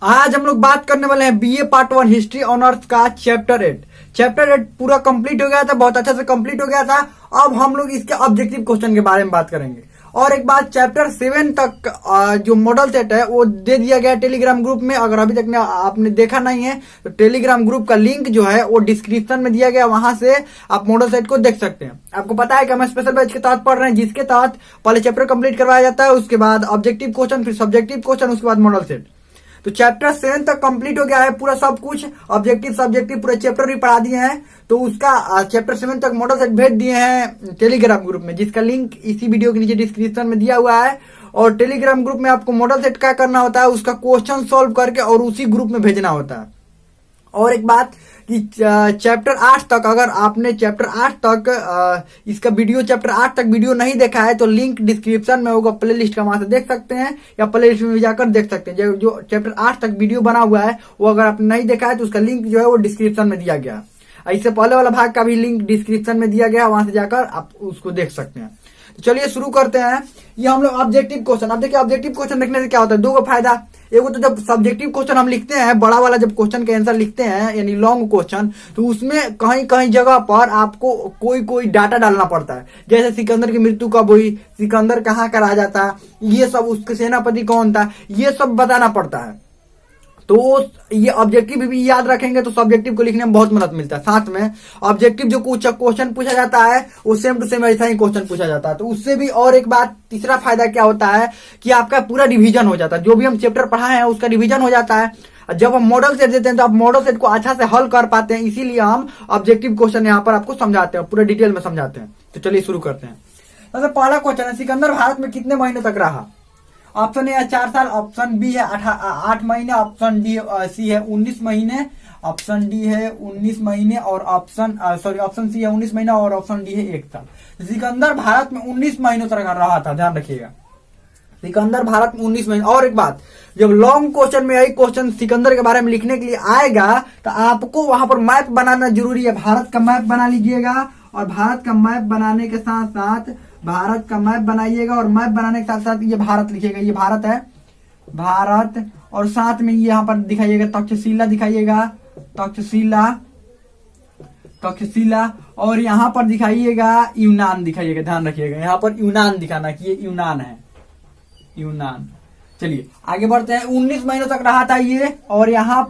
आज हम लोग बात करने वाले हैं बीए पार्ट 1 हिस्ट्री ऑनर्स का चैप्टर 8 पूरा कंप्लीट हो गया था, बहुत अच्छे से कंप्लीट हो गया था। अब हम लोग इसके ऑब्जेक्टिव क्वेश्चन के बारे में बात करेंगे। और एक बात, चैप्टर 7 तक जो मॉडल सेट है वो दे दिया गया टेलीग्राम ग्रुप में। अगर अभी तक आपने देखा नहीं है तो टेलीग्राम ग्रुप का लिंक जो है वो डिस्क्रिप्शन में दिया गया, वहां से आप मॉडल सेट को देख सकते हैं। आपको पता है कि हम स्पेशल बैच के तहत पढ़ रहे हैं, जिसके तहत पहले चैप्टर कंप्लीट करवाया जाता है, उसके बाद ऑब्जेक्टिव क्वेश्चन, फिर सब्जेक्टिव क्वेश्चन, उसके बाद मॉडल सेट। तो चैप्टर 7 तक कंप्लीट हो गया है पूरा सब कुछ, ऑब्जेक्टिव सब्जेक्टिव पूरे चैप्टर भी पढ़ा दिए हैं। तो उसका चैप्टर 7 तक मॉडल सेट भेज दिए हैं टेलीग्राम ग्रुप में, जिसका लिंक इसी वीडियो के नीचे डिस्क्रिप्शन में दिया हुआ है। और टेलीग्राम ग्रुप में आपको मॉडल सेट क्या करना होता है, उसका क्वेश्चन सॉल्व करके और उसी ग्रुप में भेजना होता है। और एक बात कि चैप्टर 8 तक, अगर आपने चैप्टर 8 तक इसका वीडियो चैप्टर 8 तक वीडियो नहीं देखा है तो लिंक डिस्क्रिप्शन में होगा, प्ले लिस्ट का, वहां से देख सकते हैं या प्ले लिस्ट में जाकर देख सकते हैं। जो चैप्टर 8 तक वीडियो बना हुआ है वो अगर आपने नहीं देखा है तो उसका लिंक जो है वो डिस्क्रिप्शन में दिया गया। इससे पहले वाला भाग का भी लिंक डिस्क्रिप्शन में दिया गया, वहां से जाकर आप उसको देख सकते हैं। तो चलिए शुरू करते हैं। ये हम लोग ऑब्जेक्टिव क्वेश्चन, अब देखिए ऑब्जेक्टिव क्वेश्चन देखने से क्या होता है, दो फायदा। एगो तो जब सब्जेक्टिव क्वेश्चन हम लिखते हैं, बड़ा वाला जब क्वेश्चन के आंसर लिखते हैं यानी लॉन्ग क्वेश्चन, तो उसमें कहीं कहीं जगह पर आपको कोई डाटा डालना पड़ता है। जैसे सिकंदर की मृत्यु कब हुई, सिकंदर कहाँ का राजा था, ये सब, उसके सेनापति कौन था, ये सब बताना पड़ता है। तो ये ऑब्जेक्टिव भी याद रखेंगे तो सब्जेक्टिव को लिखने में बहुत मदद मिलता है। साथ में ऑब्जेक्टिव जो कुछ क्वेश्चन पूछा जाता है वो सेम टू सेम ऐसा ही क्वेश्चन पूछा जाता है। तो उससे भी और एक बात, तीसरा फायदा क्या होता है कि आपका पूरा रिवीजन हो जाता है। जो भी हम चैप्टर पढ़ाए हैं उसका रिवीजन हो जाता है। जब हम मॉडल सेट देते हैं तो आप मॉडल सेट को अच्छा से हल कर पाते हैं, इसीलिए हम ऑब्जेक्टिव क्वेश्चन यहाँ पर आपको समझाते हैं, पूरे डिटेल में समझाते हैं। तो चलिए शुरू करते हैं। सबसे पहला क्वेश्चन है, सिकंदर भारत में कितने महीने तक रहा? ऑप्शन ए है 4 साल, ऑप्शन बी है 8 महीने, ऑप्शन डी सी है 19 महीने, ऑप्शन डी है 19 महीने और ऑप्शन सी है 19 महीने और ऑप्शन डी है 1 साल। सिकंदर भारत में 19 महीनों तक रहा था, ध्यान रखिएगा, सिकंदर भारत में 19 महीने। और एक बात, जब लॉन्ग क्वेश्चन में यही क्वेश्चन सिकंदर के बारे में लिखने के लिए आएगा तो आपको वहां पर मैप बनाना जरूरी है। भारत का मैप बना लीजिएगा, और भारत का मैप बनाने के साथ साथ भारत का मैप बनाइएगा, और मैप बनाने के साथ साथ ये भारत लिखिएगा, ये भारत है, भारत, और साथ में ये यहाँ पर दिखाइएगा तक्षशिला, दिखाइएगा तक्षशिला, और यहाँ पर दिखाइएगा यूनान, दिखाइएगा, ध्यान रखिएगा यहाँ पर यूनान दिखाना कि ये यूनान है, यूनान। चलिए आगे बढ़ते हैं। 19 महीनों तक रहा था ये, और यहाँ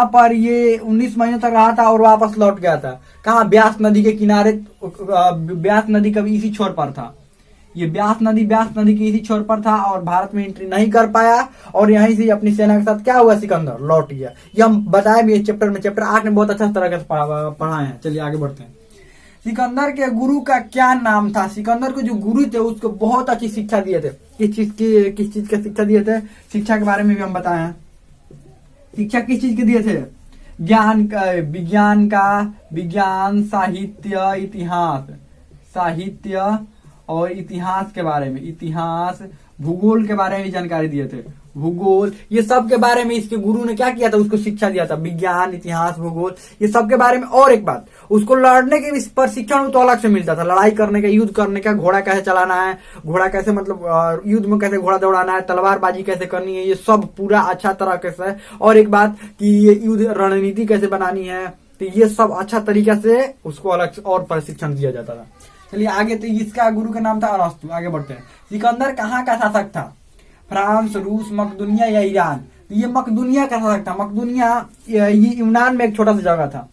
पर ये 19 महीनों तक रहा था और वापस लौट गया था। कहाँ? ब्यास नदी के किनारे। ब्यास नदी का भी इसी छोर पर था, ये ब्यास नदी के इसी छोर पर था, और भारत में एंट्री नहीं कर पाया, और यहीं से अपनी सेना के साथ क्या हुआ, सिकंदर लौट गया। ये हम बताए भी चैप्टर में, चैप्टर 8 में बहुत अच्छा तरह से पढ़ाए हैं। चलिए आगे बढ़ते हैं। सिकंदर के गुरु का क्या नाम था? सिकंदर को जो गुरु थे उसको बहुत अच्छी शिक्षा दिए थे। किस चीज का शिक्षा दिए थे? शिक्षा के बारे में भी हम बताए हैं। शिक्षा किस चीज के दिए थे? विज्ञान, साहित्य और इतिहास के बारे में, इतिहास, भूगोल के बारे में जानकारी दिए थे। भूगोल, ये सब के बारे में इसके गुरु ने क्या किया था, उसको शिक्षा दिया था। विज्ञान, इतिहास, भूगोल, ये सब के बारे में। और एक बात, उसको लड़ने के प्रशिक्षण तो अलग से मिलता था, लड़ाई करने का, युद्ध करने का, घोड़ा कैसे चलाना है, घोड़ा कैसे मतलब युद्ध में कैसे घोड़ा दौड़ाना है, तलवारबाजी कैसे करनी है, ये सब पूरा अच्छा तरह से। और एक बात कि ये युद्ध रणनीति कैसे बनानी है, तो ये सब अच्छा तरीके से उसको अलग से और प्रशिक्षण दिया जाता था। चलिए आगे, तो इसका गुरु का नाम था अरस्तु। आगे बढ़ते हैं। सिकंदर कहाँ का शासक था? फ्रांस, रूस, मकदूनिया या ईरान? ये मकदूनिया का शासक था। मकदूनिया ये यूनान में एक छोटा सा जगह था,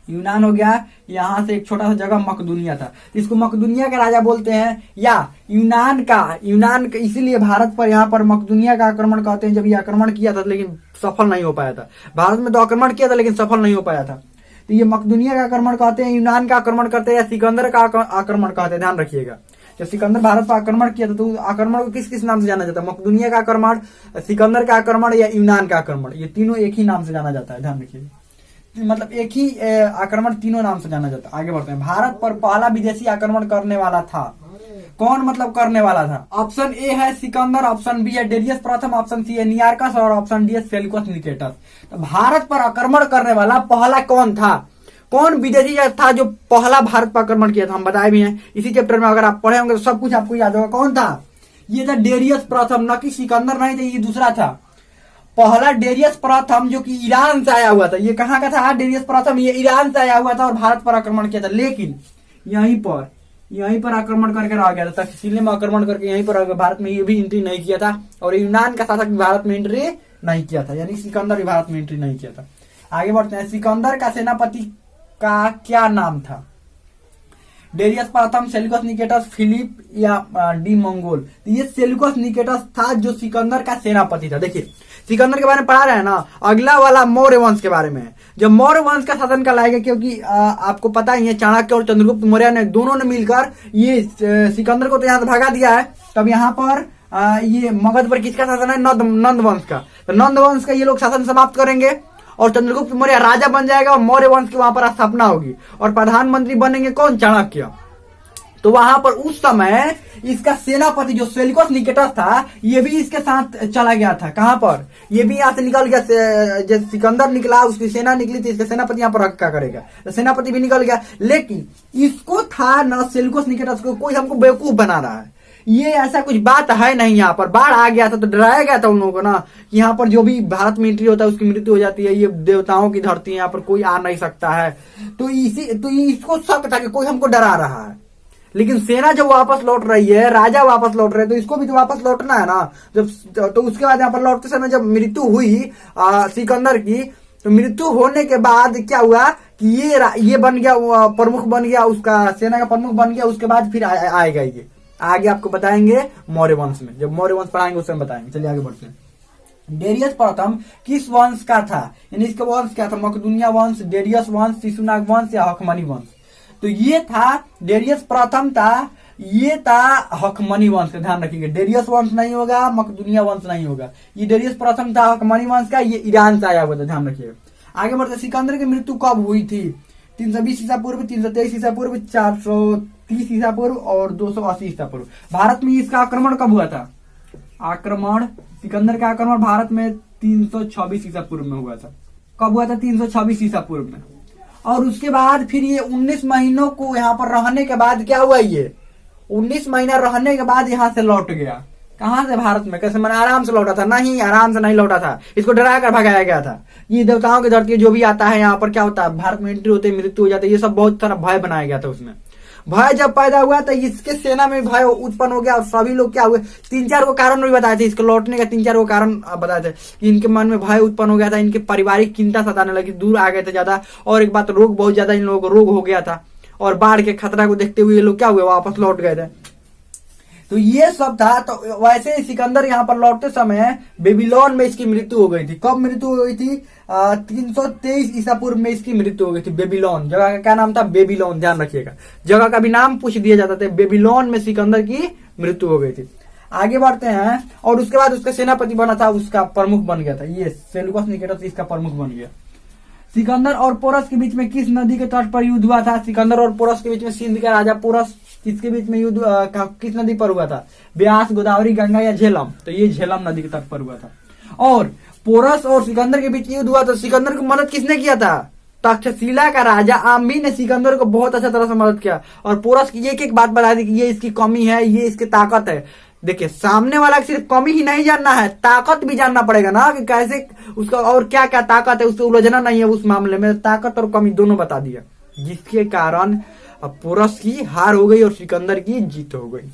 यूनान हो गया, यहाँ से एक छोटा सा जगह मकदूनिया था, इसको मकदूनिया का राजा बोलते हैं, या यूनान का इसीलिए भारत पर यहाँ पर मकदूनिया का आक्रमण कहते हैं। जब ये आक्रमण किया था लेकिन सफल नहीं हो पाया था, भारत में तो आक्रमण किया था लेकिन सफल नहीं हो पाया था, तो ये मकदूनिया का आक्रमण कहते हैं, यूनान का आक्रमण करते हैं, या सिकंदर का आक्रमण कहते हैं। ध्यान रखिएगा, जब सिकंदर भारत पर आक्रमण किया था तो आक्रमण को किस किस नाम से जाना जाता है? मकदूनिया का आक्रमण, सिकंदर का आक्रमण या यूनान का आक्रमण, ये तीनों एक ही नाम से जाना जाता है। ध्यान रखिएगा, मतलब एक ही आक्रमण तीनों नाम से जाना जाता है। आगे बढ़ते हैं। भारत पर पहला विदेशी आक्रमण करने वाला था कौन? मतलब करने वाला था। ऑप्शन ए है सिकंदर, ऑप्शन बी है डेरियस प्रथम, ऑप्शन सी है नियार्कस और ऑप्शन डी है सेल्यूकस निकेटस। तो भारत पर आक्रमण करने वाला पहला कौन था? कौन विदेशी था जो पहला भारत पर आक्रमण किया था? हम बताए भी हैं इसी चैप्टर में, अगर आप पढ़े होंगे तो सब कुछ आपको याद होगा। कौन था? ये था डेरियस प्रथम, न कि सिकंदर नहीं था, ये दूसरा था। पहला डेरियस प्रथम जो कि ईरान से आया हुआ था, ये कहाँ का था डेरियस प्रथम, ये ईरान से आया हुआ था और भारत पर आक्रमण किया था, लेकिन यहीं पर आक्रमण करके रह गया था, तक्षशिला में आक्रमण करके यहीं पर भारत में ये भी एंट्री नहीं किया था, और यूनान का शासक भारत में एंट्री नहीं किया था, यानी सिकंदर भी भारत में एंट्री नहीं किया था। आगे बढ़ते हैं, सिकंदर का सेनापति का क्या नाम था? डेरियस प्रथम, सेल्यूकस निकेटस, फिलिप या डी मंगोल? तो ये सेल्यूकस निकेटस था जो सिकंदर का सेनापति था। देखिए सिकंदर के बारे में पढ़ा रहे हैं ना, अगला वाला मौर्य वंश के बारे में है। जब मौर्य वंश का शासन का लाएगा, क्योंकि आपको पता ही है चाणक्य और चंद्रगुप्त मौर्य ने दोनों ने मिलकर ये सिकंदर को तो यहाँ से भगा दिया है। तब यहाँ पर ये मगध पर किसका शासन है? नंद वंश का। तो नंद वंश का ये लोग शासन समाप्त करेंगे और चंद्रगुप्त मौर्य राजा बन जाएगा और मौर्य वंश की वहां पर स्थापना होगी और प्रधानमंत्री बनेंगे कौन? चाणक्य। तो वहां पर उस समय इसका सेनापति जो सेल्यूकस निकेटस था ये भी इसके साथ चला गया था। कहां पर? ये भी यहाँ से निकल गया। जब सिकंदर निकला उसकी सेना निकली थी, इसका सेनापति यहाँ पर क्या करेगा? तो सेनापति भी निकल गया, लेकिन इसको था न सेल्यूकस निकेटस को कोई हमको बेवकूफ बना रहा है, ये ऐसा कुछ बात है नहीं। यहाँ पर बाढ़ आ गया था तो डराया गया था उन लोगों को ना, यहाँ पर जो भी भारत में एंट्री होता है उसकी मृत्यु हो जाती है, ये देवताओं की धरती है, यहाँ पर कोई आ नहीं सकता है। तो इसको शक था कि कोई हमको डरा रहा है। लेकिन सेना जब वापस लौट रही है, राजा वापस लौट रहे हैं, तो इसको भी तो वापस लौटना है ना। जब तो उसके बाद यहाँ पर लौटते समय जब मृत्यु हुई सिकंदर की, तो मृत्यु होने के बाद क्या हुआ कि ये बन गया, प्रमुख बन गया, उसका सेना का प्रमुख बन गया। उसके बाद फिर आएगा ये आगे आपको बताएंगे मौर्य वंश में, जब मौर्य वंश पढ़ाएंगे उस समय बताएंगे। चलिए आगे बढ़ते हैं। डेरियस प्रथम किस वंश का था? यानी इसका वंश क्या था? मकदूनिया वंश, डेरियस वंश, शिशुनाग वंश या हकमनी वंश? तो ये था डेरियस प्रथम था, ये था हकमनी वंश का। ध्यान रखिएगा, डेरियस वंश नहीं होगा, मकदूनिया वंश नहीं होगा। ये डेरियस प्रथम था हकमनी वंश का, ये ईरान से आया हुआ था, ध्यान रखिएगा। आगे बढ़ते, सिकंदर की मृत्यु कब हुई थी? 320 ईसा पूर्व, 323 ईसा पूर्व, 430 ईसा पूर्व और 280 ईसा पूर्व। भारत में इसका आक्रमण कब हुआ था? आक्रमण सिकंदर का आक्रमण भारत में 326 ईसा पूर्व में हुआ था। कब हुआ था? 326 ईसा पूर्व में। और उसके बाद फिर ये 19 महीनों को यहाँ पर रहने के बाद क्या हुआ? ये 19 महीना रहने के बाद यहाँ से लौट गया। कहां से? भारत में। कैसे? मैंने आराम से लौटा था? नहीं, आराम से नहीं लौटा था, इसको डरा कर भगाया गया था। ये देवताओं की धरती जो भी आता है यहाँ पर क्या होता है? भारत में एंट्री होते मृत्यु हो जाती है, ये सब बहुत सारा भय बनाया गया था उसमें। भय जब पैदा हुआ तो इसके सेना में भय उत्पन्न हो गया और सभी लोग क्या हुए? 3-4 को कारण भी बताए थे, इसको लौटने का 3-4 को कारण बताए थे कि इनके मन में भय उत्पन्न हो गया था, इनके पारिवारिक चिंता सताने लगी, दूर आ गए थे ज्यादा, और एक बात रोग बहुत ज्यादा इन लोगों को रोग हो गया था, और बाढ़ के खतरा को देखते हुए ये लोग क्या हुए? वापस लौट गए थे। तो ये सब था। तो वैसे ही सिकंदर यहाँ पर लौटते समय बेबीलोन में इसकी मृत्यु हो गई थी। कब मृत्यु हो गई थी? 323 ईसा पूर्व में इसकी मृत्यु हो गई थी। बेबीलोन जगह का क्या नाम था? बेबीलोन। ध्यान रखिएगा, जगह का भी नाम पूछ दिया जाता था। बेबीलोन में सिकंदर की मृत्यु हो गई थी। आगे बढ़ते हैं, और उसके बाद उसका सेनापति बना था, उसका प्रमुख बन गया था ये सेल्यूकस निकेटस, इसका प्रमुख बन गया। सिकंदर और पोरस के बीच में किस नदी के तट पर युद्ध हुआ था? सिकंदर और पोरस के बीच में सिंध का राजा पोरस, किसके बीच में युद्ध किस नदी पर हुआ था? ब्यास, गोदावरी, गंगा या झेलम? तो ये झेलम नदी के तट पर हुआ था। और पोरस और सिकंदर के बीच युद्ध हुआ तो सिकंदर को मदद किसने किया था? तक्षशिला का राजा आम्बी ने सिकंदर को बहुत अच्छा तरह से मदद किया, और पोरस की एक एक बात बता दी कि ये इसकी कमी है, ये इसकी ताकत है। देखिए, सामने वाला सिर्फ कमी ही नहीं जानना है, ताकत भी जानना पड़ेगा ना, कि कैसे उसका और क्या क्या ताकत है, उससे उलझना नहीं है। उस मामले में ताकत और कमी दोनों बता दिया, जिसके कारण पोरस की हार हो गई और सिकंदर की जीत हो गई।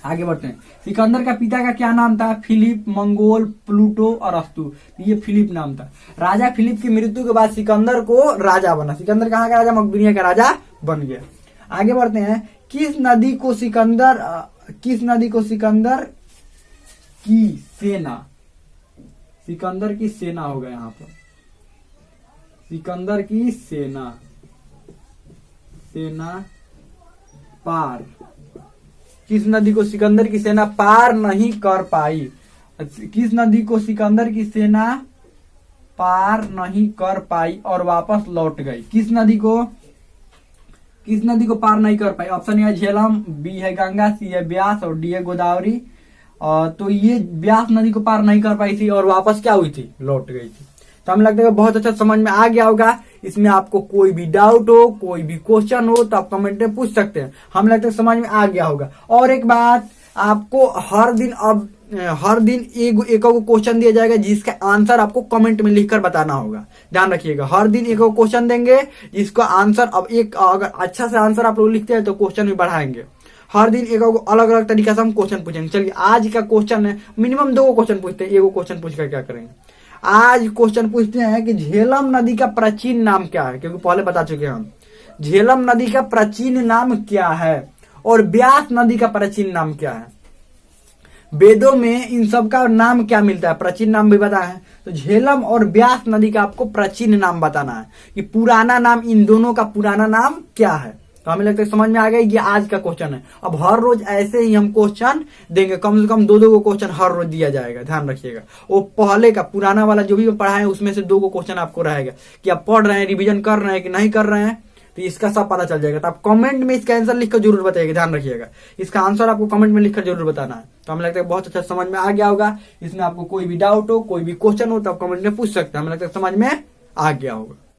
आगे बढ़ते हैं। सिकंदर का पिता का क्या नाम था? फिलिप, मंगोल, प्लूटो और अस्तु। ये फिलिप नाम था। राजा फिलिप की मृत्यु के बाद सिकंदर को राजा बना। सिकंदर कहाँ का राजा? मकदूनिया का राजा बन गया। आगे बढ़ते हैं। किस नदी को सिकंदर की सेना? सिकंदर की सेना होगा यहाँ पर। सिकंदर की सेना पार। किस नदी को सिकंदर की सेना पार नहीं कर पाई? किस नदी को सिकंदर की सेना पार नहीं कर पाई और वापस लौट गई? किस नदी को पार नहीं कर पाई? ऑप्शन ए है झेलम, बी है गंगा, सी है ब्यास और डी है गोदावरी। तो ये ब्यास नदी को पार नहीं कर पाई थी और वापस क्या हुई थी? लौट गई थी। तो हमें लगता है बहुत अच्छा समझ में आ गया होगा। इसमें आपको कोई भी डाउट हो, कोई भी क्वेश्चन हो तो आप कमेंट में पूछ सकते हैं। हमें लगता है समझ में आ गया होगा। और एक बात, आपको हर दिन अब हर दिन एक क्वेश्चन दिया जाएगा जिसका आंसर आपको कमेंट में लिखकर बताना होगा। ध्यान रखिएगा, हर दिन एक क्वेश्चन देंगे जिसका आंसर, अब एक अगर अच्छा से आंसर आप लोग लिखते हैं तो क्वेश्चन भी बढ़ाएंगे। हर दिन एक अलग अलग तरीका से हम क्वेश्चन पूछेंगे। चलिए आज का क्वेश्चन है, मिनिमम 2 क्वेश्चन पूछते हैं, एगो क्वेश्चन पूछकर क्या करेंगे। आज क्वेश्चन पूछते हैं कि झेलम नदी का प्राचीन नाम क्या है, क्योंकि पहले बता चुके हैं हम। झेलम नदी का प्राचीन नाम क्या है और ब्यास नदी का प्राचीन नाम क्या है। वेदों में इन सब का नाम क्या मिलता है, प्राचीन नाम भी बताया है। तो झेलम और ब्यास नदी का आपको प्राचीन नाम बताना है कि पुराना नाम, इन दोनों का पुराना नाम क्या है। तो हमें लगता है समझ में आ गया, ये आज का क्वेश्चन है। अब हर रोज ऐसे ही हम क्वेश्चन देंगे, कम से कम 2 क्वेश्चन हर रोज दिया जाएगा। ध्यान रखिएगा, वो पहले का पुराना वाला जो भी पढ़ाए उसमें से 2 क्वेश्चन आपको रहेगा कि आप पढ़ रहे हैं, रिविजन कर रहे हैं कि नहीं कर रहे हैं, तो इसका सब पता चल जाएगा। तो आप कमेंट में इसका आंसर लिखकर जरूर बताइएगा। ध्यान रखिएगा, इसका आंसर आपको कमेंट में लिखकर जरूर बताना है। तो हमें लगता है बहुत अच्छा समझ में आ गया होगा। इसमें आपको कोई भी डाउट हो, कोई भी क्वेश्चन हो तो आप कमेंट में पूछ सकते हैं। हमें लगता है समझ में आ गया होगा।